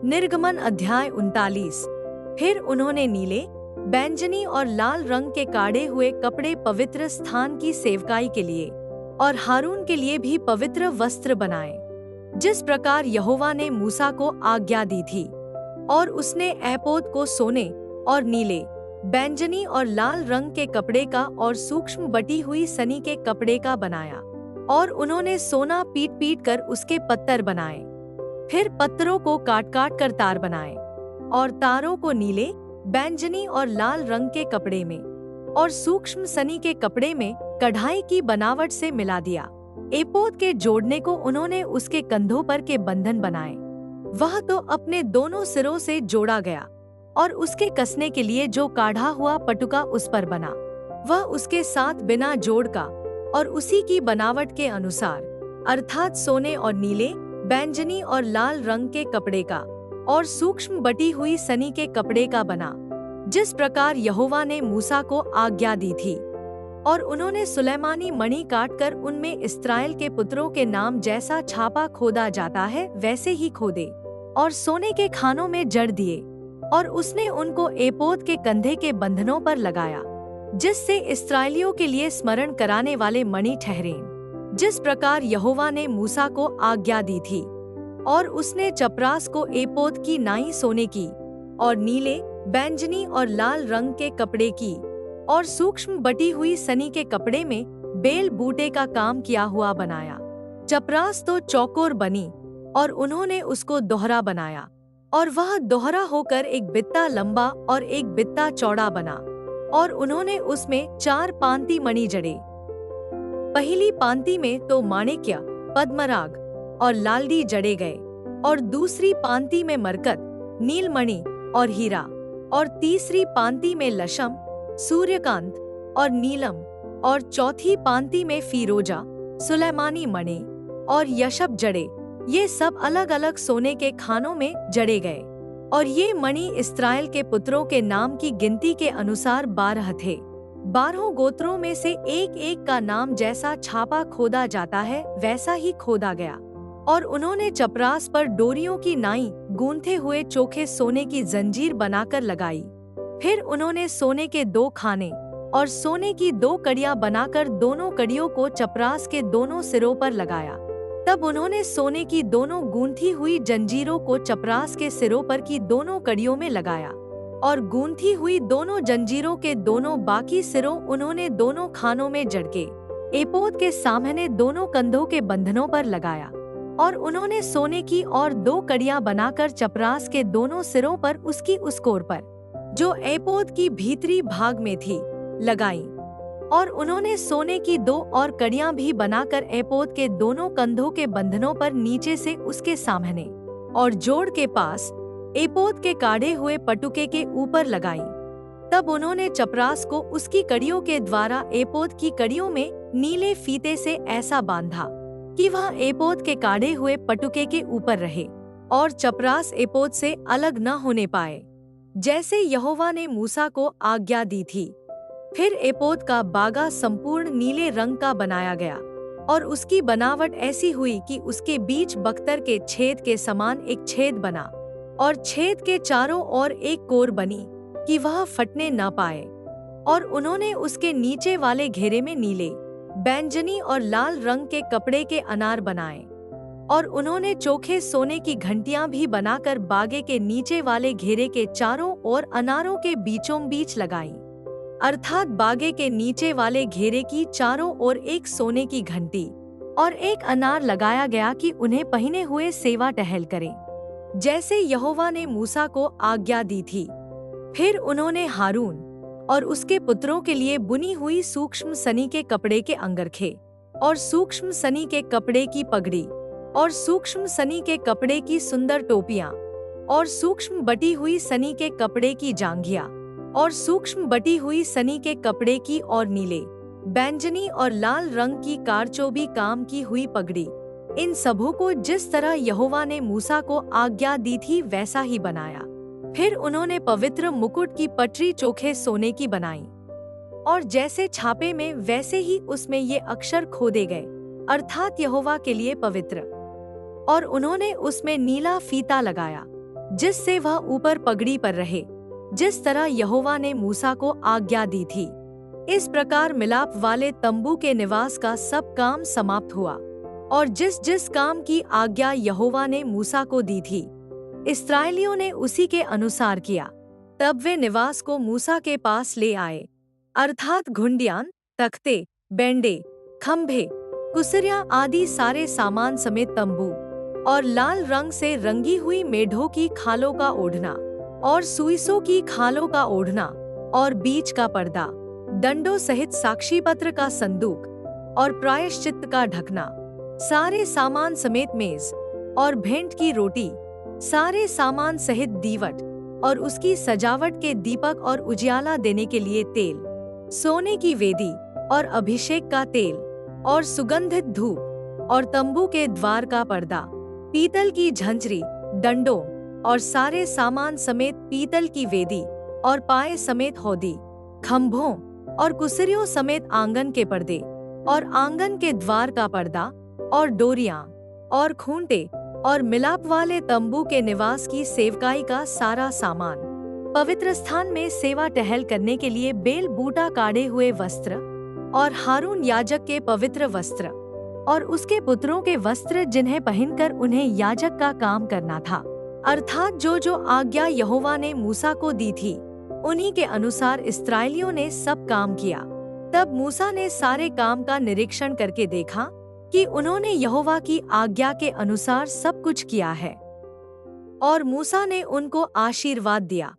निर्गमन अध्याय 39। फिर उन्होंने नीले, बैंगनी और लाल रंग के काढ़े हुए कपड़े पवित्र स्थान की सेवकाई के लिए और हारून के लिए भी पवित्र वस्त्र बनाए, जिस प्रकार यहोवा ने मूसा को आज्ञा दी थी। और उसने एपोद को सोने और नीले, बैंगनी और लाल रंग के कपड़े का और सूक्ष्म बटी हुई सनी के कपड़े का बनाया, और उन्होंने सोना पीट पीट कर उसके पत्तर बनाए। फिर पत्तरों को काट काट कर तार बनाए, और तारों को नीले, बैंगनी और लाल रंग के कपड़े में और सूक्ष्म सनी के कपड़े में कढ़ाई की बनावट से मिला दिया। एपोद के जोड़ने को उन्होंने उसके कंधों पर के बंधन बनाए। वह तो अपने दोनों सिरों से जोड़ा गया, और उसके कसने के लिए जो काढ़ा हुआ पटुका उस पर बना, वह उसके साथ बिना जोड़ का और उसी की बनावट के अनुसार, अर्थात सोने और नीले, बैंगनी और लाल रंग के कपड़े का और सूक्ष्म बटी हुई सनी के कपड़े का बना, जिस प्रकार यहोवा ने मूसा को आज्ञा दी थी। और उन्होंने सुलैमानी मणि काटकर उनमें इस्राएल के पुत्रों के नाम जैसा छापा खोदा जाता है वैसे ही खोदे, और सोने के खानों में जड़ दिए। और उसने उनको एपोद के कंधे के बंधनों पर लगाया, जिससे इस्राएलियों के लिए स्मरण कराने वाले मणि ठहरें, जिस प्रकार यहोवा ने मूसा को आज्ञा दी थी। और उसने चपरास को एपोद की नाई सोने की और नीले, बैंगनी और लाल रंग के कपड़े की और सूक्ष्म बटी हुई सनी के कपड़े में बेल बूटे का काम किया हुआ बनाया। चपरास तो चौकोर बनी, और उन्होंने उसको दोहरा बनाया, और वह दोहरा होकर एक बित्ता लंबा और एक बित्ता चौड़ा बना। और उन्होंने उसमें 4 पांति मणि जड़े। पहली पांति में तो माणिक्य, पद्मराग और लालड़ी जड़े गए, और दूसरी पांति में मरकत, नीलमणि और हीरा, और तीसरी पांति में लशम, सूर्यकांत और नीलम, और चौथी पांति में फीरोजा, सुलैमानी मणि और यशब जड़े। ये सब अलग अलग सोने के खानों में जड़े गए। और ये मणि इस्राएल के पुत्रों के नाम की गिनती के अनुसार 12 थे। 12 गोत्रों में से एक एक का नाम जैसा छापा खोदा जाता है वैसा ही खोदा गया। और उन्होंने चपरास पर डोरियों की नाई गूंथे हुए चोखे सोने की जंजीर बनाकर लगाई। फिर उन्होंने सोने के 2 खाने और सोने की 2 कड़ियां बनाकर दोनों कड़ियों को चपरास के दोनों सिरों पर लगाया। तब उन्होंने सोने की दोनों गूंथी हुई जंजीरों को चपरास के सिरों पर की दोनों कड़ियों में लगाया, और गूंथी हुई दोनों जंजीरों के दोनों बाकी सिरों उन्होंने दोनों खानों में जड़के एपोद के सामने दोनों कंधों के बंधनों पर लगाया। और उन्होंने सोने की और 2 कड़ियां बनाकर चपरास के दोनों सिरों पर उसकी उस कोर पर, जो एपोद की भीतरी भाग में थी, लगाई। और उन्होंने सोने की 2 और कड़ियां भी बनाकर एपोद के दोनों कंधों के बंधनों पर नीचे से उसके सामने और जोड़ के पास एपोद के काढ़े हुए पटुके के ऊपर लगाई। तब उन्होंने चपरास को उसकी कड़ियों के द्वारा एपोद की कड़ियों में नीले फीते से ऐसा बांधा कि वह एपोद के काढ़े हुए पटुके के ऊपर रहे, और चपरास एपोद से अलग न होने पाए, जैसे यहोवा ने मूसा को आज्ञा दी थी। फिर एपोद का बागा संपूर्ण नीले रंग का बनाया गया, और उसकी बनावट ऐसी हुई कि उसके बीच बख्तर के छेद के समान एक छेद बना, और छेद के चारों ओर एक कोर बनी कि वह फटने न पाए। और उन्होंने उसके नीचे वाले घेरे में नीले, बैंगनी और लाल रंग के कपड़े के अनार बनाए। और उन्होंने चोखे सोने की घंटियां भी बनाकर बागे के नीचे वाले घेरे के चारों ओर अनारों के बीचों बीच लगाई, अर्थात बागे के नीचे वाले घेरे की चारों ओर एक सोने की घंटी और एक अनार लगाया गया कि उन्हें पहने हुए सेवा टहल करें, जैसे यहोवा ने मूसा को आज्ञा दी थी। फिर उन्होंने हारून और उसके पुत्रों के लिए बुनी हुई सूक्ष्म सनी के कपड़े के अंगरखे और सूक्ष्म सनी के कपड़े की पगड़ी और सूक्ष्म सनी के कपड़े की सुंदर टोपियां और सूक्ष्म बटी हुई सनी के कपड़े की जांघिया और सूक्ष्म बटी हुई सनी के कपड़े की और नीले, बैंगनी और लाल रंग की कारचोबी काम की हुई पगड़ी, इन सबों को जिस तरह यहोवा ने मूसा को आज्ञा दी थी वैसा ही बनाया। फिर उन्होंने पवित्र मुकुट की पटरी चोखे सोने की बनाई, और जैसे छापे में वैसे ही उसमें ये अक्षर खोदे गए, अर्थात यहोवा के लिए पवित्र। और उन्होंने उसमें नीला फीता लगाया, जिससे वह ऊपर पगड़ी पर रहे, जिस तरह यहोवा ने मूसा को आज्ञा दी थी। इस प्रकार मिलाप वाले तंबू के निवास का सब काम समाप्त हुआ, और जिस जिस काम की आज्ञा यहोवा ने मूसा को दी थी, इस्राएलियों ने उसी के अनुसार किया। तब वे निवास को मूसा के पास ले आए, अर्थात घुंडियान, तख्ते, बेंडे, खंभे, कुसरियां आदि सारे सामान समेत तंबू, और लाल रंग से रंगी हुई मेढ़ों की खालों का ओढ़ना, और सुइसों की खालों का ओढ़ना, और बीच का पर्दा, डंडों सहित साक्षी पत्र का संदूक, और प्रायश्चित का ढकना, सारे सामान समेत मेज, और भेंट की रोटी, सारे सामान सहित दीवट, और उसकी सजावट के दीपक, और उजियाला देने के लिए तेल, सोने की वेदी, और अभिषेक का तेल, और सुगंधित धूप, और तंबू के द्वार का पर्दा, पीतल की झंझरी, डंडों, और सारे सामान समेत पीतल की वेदी, और पाए समेत हौदी, खंभों, और कुसरियों समेत आंगन के पर्दे, और आंगन के द्वार का पर्दा, और डोरियां, और खूंटे, और मिलाप वाले तंबू के निवास की सेवकाई का सारा सामान, पवित्र स्थान में सेवा टहल करने के लिए बेल बूटा काढ़े हुए वस्त्र, और हारून याजक के पवित्र वस्त्र, और उसके पुत्रों के वस्त्र जिन्हें पहनकर उन्हें याजक का काम करना था, अर्थात जो जो आज्ञा यहोवा ने मूसा को दी थी, उन्हीं के अनुसार इस्राएलियों ने सब काम किया। तब मूसा ने सारे काम का निरीक्षण करके देखा कि उन्होंने यहोवा की आज्ञा के अनुसार सब कुछ किया है, और मूसा ने उनको आशीर्वाद दिया।